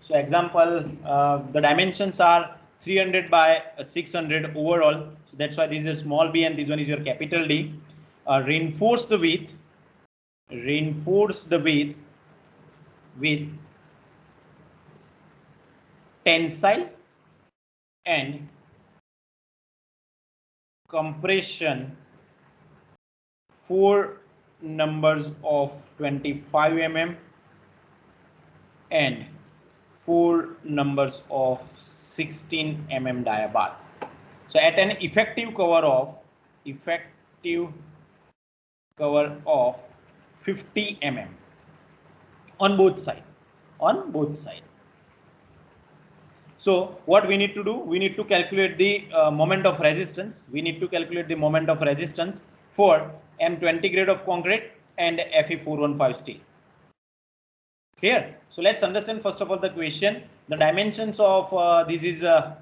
So example, the dimensions are 300 by 600 overall. So that's why this is a small b and this one is your capital D. Reinforce the width with tensile and compression 4 numbers of 25 mm and 4 numbers of 16 mm dia bar. So at an effective cover of 50 mm on both sides. So what we need to do, we need to calculate the moment of resistance. We need to calculate the moment of resistance for M20 grade of concrete and Fe415 steel. Clear? So let's understand first of all the question. The dimensions of this is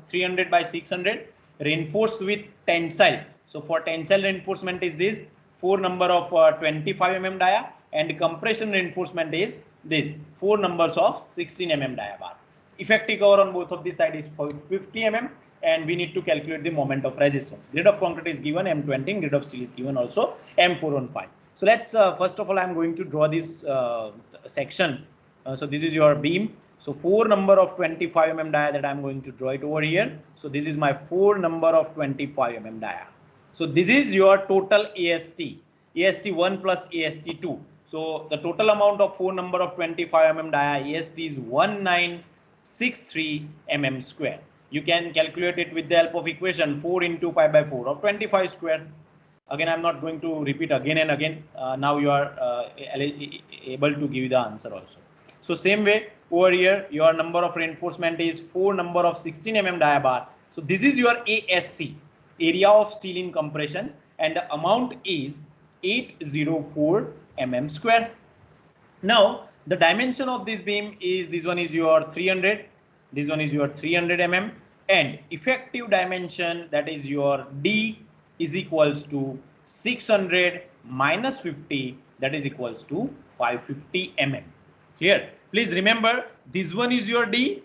300 by 600 reinforced with tensile. So for tensile reinforcement is this 4 number of 25 mm dia, and compression reinforcement is this 4 numbers of 16 mm dia bar. Effective cover on both of these sides is 50 mm, and we need to calculate the moment of resistance. Grade of concrete is given M20, grade of steel is given also M415. So let's first of all I'm going to draw this section. So this is your beam. So 4 number of 25 mm dia that I'm going to draw it over here. So this is my 4 number of 25 mm dia. So this is your total AST1 plus AST2. So the total amount of 4 number of 25 mm dia AST is 1963 mm square. You can calculate it with the help of equation 4 into pi by 4 of 25 square. Again, I'm not going to repeat again and again. Now you are able to give the answer also. So same way over here, your number of reinforcement is 4 number of 16 mm dia bar. So this is your ASC, area of steel in compression, and the amount is 804 mm square. Now the dimension of this beam is, this one is your 300, this one is your 300 mm, and effective dimension, that is your D, is equals to 600 minus 50, that is equals to 550 mm. Here, please remember, this one is your D.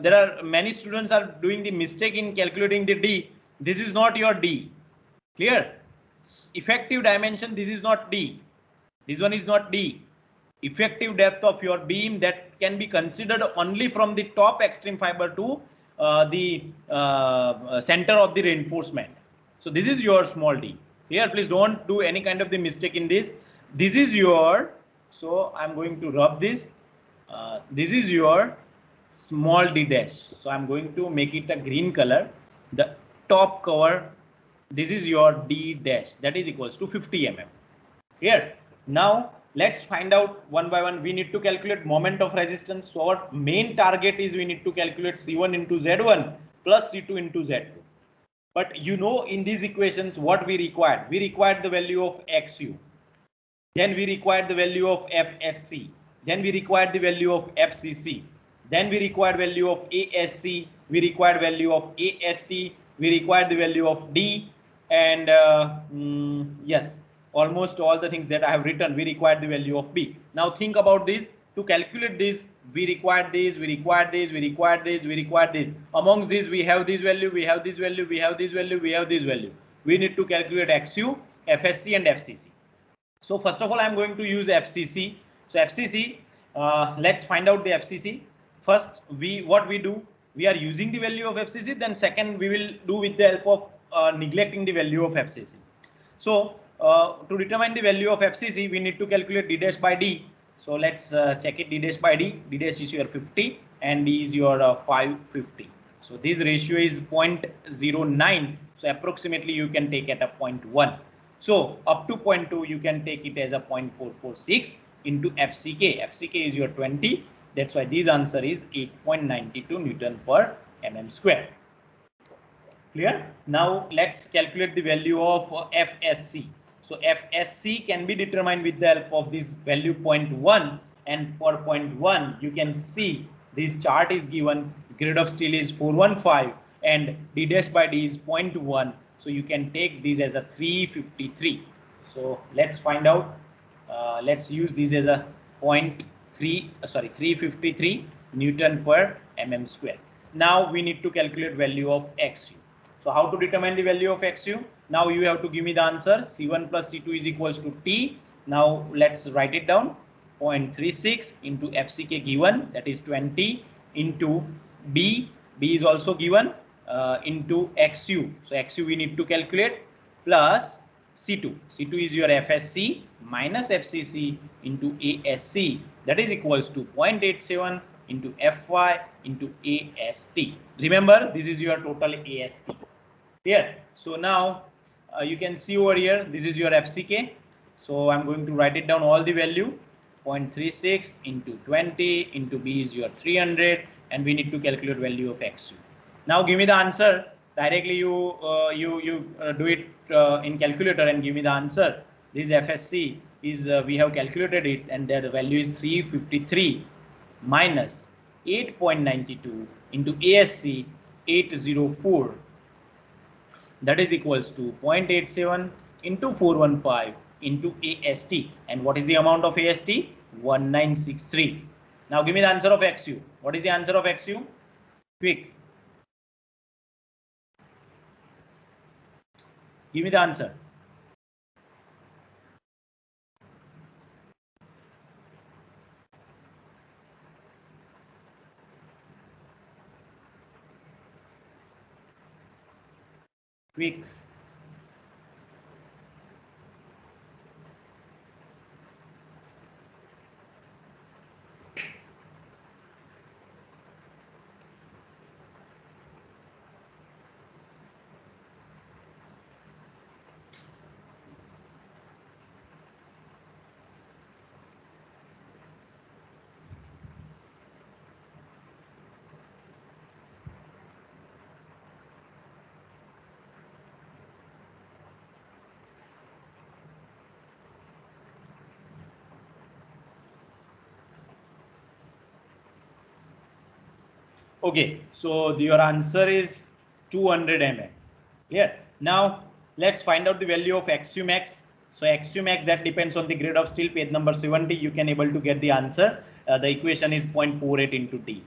There are many students are doing the mistake in calculating the D. This is not your D. Clear? Effective dimension, this is not D. This one is not D. Effective depth of your beam, that can be considered only from the top extreme fiber to the center of the reinforcement. So this is your small d. Here, please don't do any kind of the mistake in this. This is your, so I'm going to rub this. This is your small d dash. So I'm going to make it a green color. The top cover, this is your d dash, that is equals to 50 mm. Here, now let's find out one by one. We need to calculate moment of resistance. So our main target is we need to calculate C1 into Z1 plus C2 into Z2. But you know, in these equations, what we required? We required the value of XU. Then we required the value of FSC. Then we required the value of FCC. Then we required value of ASC. We required value of AST. We required the value of D. And yes, almost all the things that I have written, we required the value of B. Now think about this. To calculate this, we required this, we required this, we required this, we required this. Amongst these, we have this value, we have this value, we have this value, we have this value. We need to calculate XU, FSC, and FCC. So first of all, I'm going to use FCC. So FCC, let's find out the FCC. First, what we do, we are using the value of FCC. Then second, we will do with the help of neglecting the value of FCC. So to determine the value of FCC, we need to calculate D dash by D. So let's check it. D dash by D. D dash is your 50 and D is your 550. So this ratio is 0.09. So approximately you can take at a 0.1. So up to 0.2 you can take it as a 0.446 into FCK. FCK is your 20. That's why this answer is 8.92 Newton per mm square. Clear? Now let's calculate the value of FSC. So FSC can be determined with the help of this value 0.1, and for 0.1 you can see this chart is given. Grade of steel is 415 and D dash by D is 0.1. So you can take this as a 353. So let's find out. Let's use this as a 353. Newton per mm square. Now we need to calculate value of XU. So how to determine the value of XU? Now you have to give me the answer. C1 plus C2 is equals to T. Now let's write it down. 0.36 into FCK given, that is 20, into B is also given, into XU. So XU we need to calculate, plus C2 is your FSC minus FCC into ASC, that is equals to 0.87 into FY into AST. Remember, this is your total AST. Here, so now you can see over here, this is your FCK. So I'm going to write it down all the value. 0.36 into 20 into B is your 300, and we need to calculate value of XU. Now give me the answer. Directly you do it in calculator and give me the answer. This FSC is we have calculated it, and the value is 353 minus 8.92 into ASC 804. That is equals to 0.87 into 415 into AST. And what is the amount of AST? 1963. Now give me the answer of XU. What is the answer of XU? Quick. Give me the answer. Quick. Okay, so your answer is 200 mm. Yeah. Now let's find out the value of XU max. So XU max, that depends on the grade of steel, page number 70. You can able to get the answer. The equation is 0.48 into D.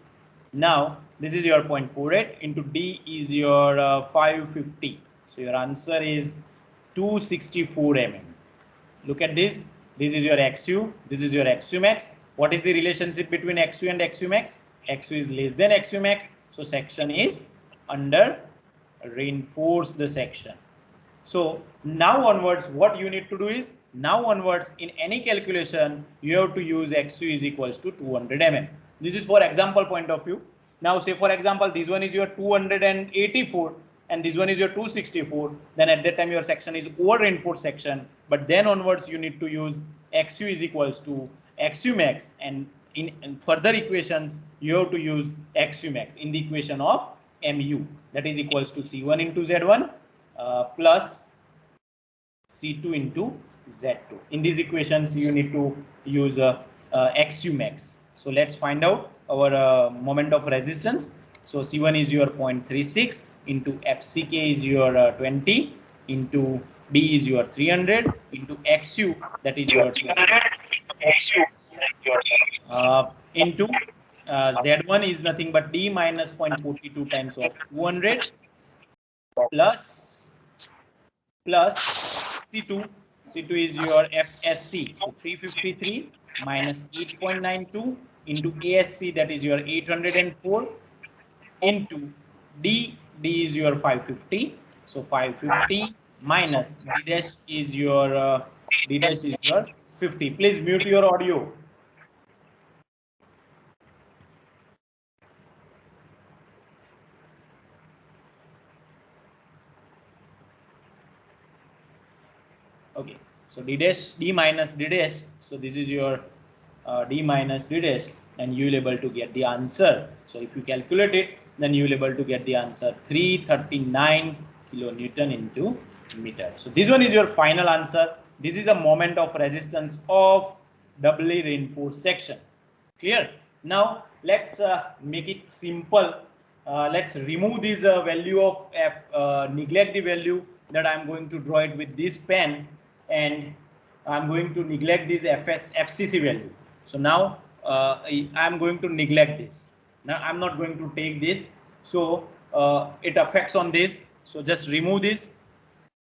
Now this is your 0.48 into D is your 550. So your answer is 264 mm. Look at this. This is your XU. This is your XU max. What is the relationship between XU and XU max? XU is less than XU max. So section is under reinforce the section. So now onwards, what you need to do is, now onwards in any calculation, you have to use XU is equals to 200 mm. This is for example point of view. Now say for example, this one is your 284 and this one is your 264. Then at that time your section is over reinforced section. But then onwards you need to use XU is equals to XU max, and in further equations you have to use XU max in the equation of MU, that is equals to C1 into Z1 plus C2 into Z2. In these equations you need to use XU max. So let's find out our moment of resistance. So C1 is your 0.36 into FCK is your 20 into B is your 300 into XU, that is your 200 into Z1 is nothing but D minus 0.42 times of 200 plus C2. C2 is your FSC, so 353 minus 8.92 into ASC, that is your 804 into D is your 550. So 550 minus D dash is your 50. Please mute your audio. Okay, so D minus D dash. So this is your D minus D dash, and you will able to get the answer. So if you calculate it, then you will able to get the answer 339 kilonewton into meter. So this one is your final answer. This is a moment of resistance of doubly reinforced section. Clear? Now let's make it simple. Let's remove this value of F, neglect the value that I'm going to draw it with this pen, and I'm going to neglect this FCC value. So now I'm going to neglect this. Now I'm not going to take this, so it affects on this. So just remove this,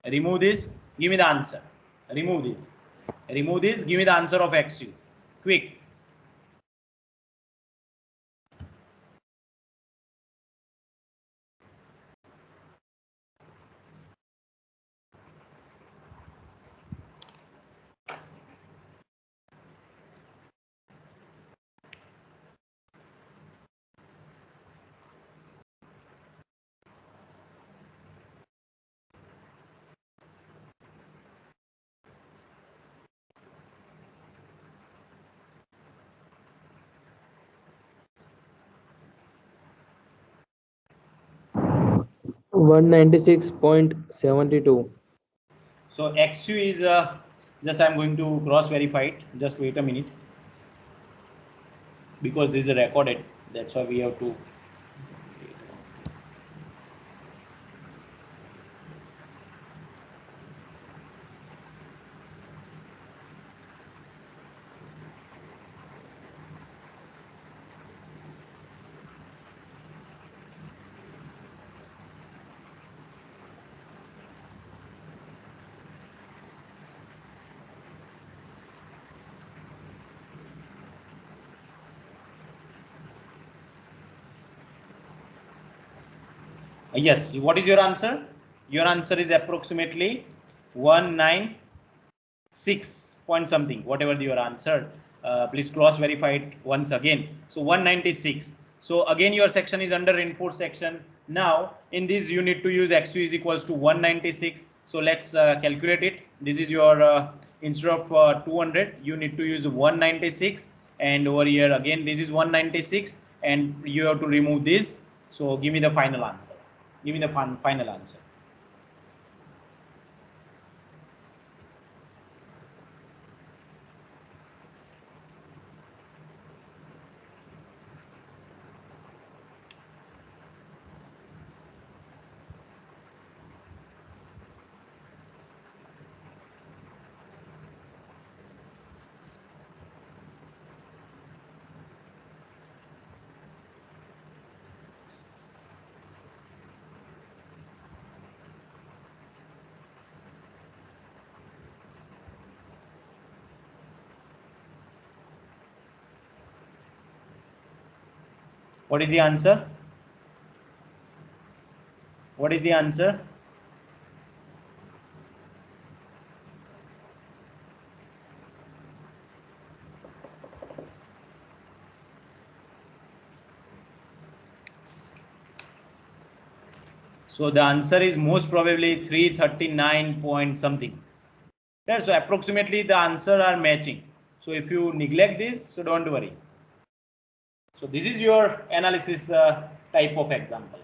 give me the answer. Remove this, give me the answer of XU. Quick. One 96.72. So XU is just I'm going to cross verify it. Just wait a minute, because this is recorded. That's why we have to. Yes, what is your answer? Your answer is approximately 196 point something, whatever your answer. Please cross verify it once again. So 196. So again your section is under reinforced section. Now in this you need to use XU is equals to 196. So let's calculate it. This is your instead of 200 you need to use 196, and over here again this is 196, and you have to remove this. So give me the final answer. Give me the final answer. What is the answer? What is the answer? So the answer is most probably 339 point something. Yeah, so approximately the answer are matching. So if you neglect this, so don't worry. So this is your analysis type of example.